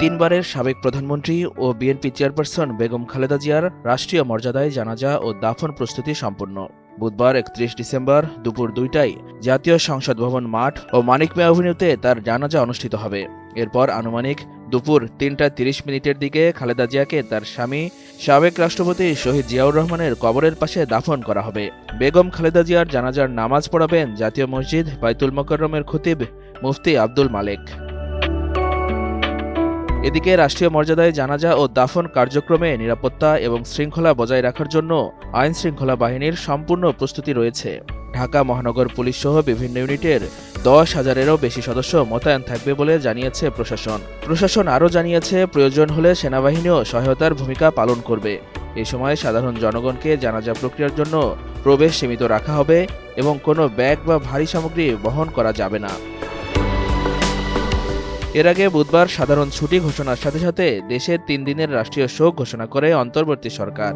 তিনবারের সাবেক প্রধানমন্ত্রী ও বিএনপি চেয়ারপারসন বেগম খালেদা জিয়ার রাষ্ট্রীয় মর্যাদায় জানাজা ও দাফন প্রস্তুতি সম্পন্ন। বুধবার ৩১ ডিসেম্বর দুপুর ২টায় জাতীয় সংসদ ভবন মাঠ ও মানিক মিয়া এভিনিউতে তার জানাজা অনুষ্ঠিত হবে। এরপর আনুমানিক দুপুর ৩টা ৩০ মিনিটের দিকে খালেদা জিয়াকে তার স্বামী সাবেক রাষ্ট্রপতি শহীদ জিয়াউর রহমানের কবরের পাশে দাফন করা হবে। বেগম খালেদা জিয়ার জানাজার নামাজ পড়াবেন জাতীয় মসজিদ বায়তুল মোকাররমের খতিব মুফতি আব্দুল মালেক। এদিকে রাষ্ট্রীয় মর্যাদায় জানাজা ও দাফন কার্যক্রমে নিরাপত্তা এবং শৃঙ্খলা বজায় রাখার জন্য আইন শৃঙ্খলা বাহিনীর সম্পূর্ণ প্রস্তুতি রয়েছে। ঢাকা মহানগর পুলিশ সহ বিভিন্ন ইউনিটের ১০,০০০-এরও বেশি সদস্য মোতায়েন থাকবে বলে জানিয়েছে প্রশাসন আরও জানিয়েছে, প্রয়োজন হলে সেনাবাহিনীও সহায়তার ভূমিকা পালন করবে। এ সময় সাধারণ জনগণকে জানাজা প্রক্রিয়ার জন্য প্রবেশ সীমিত রাখা হবে এবং কোনো ব্যাগ বা ভারী সামগ্রী বহন করা যাবে না। এর আগে বুধবার সাধারণ ছুটি ঘোষণার সাথে সাথে দেশে ৩ দিনের রাষ্ট্রীয় শোক ঘোষণা করে অন্তর্বর্তী সরকার।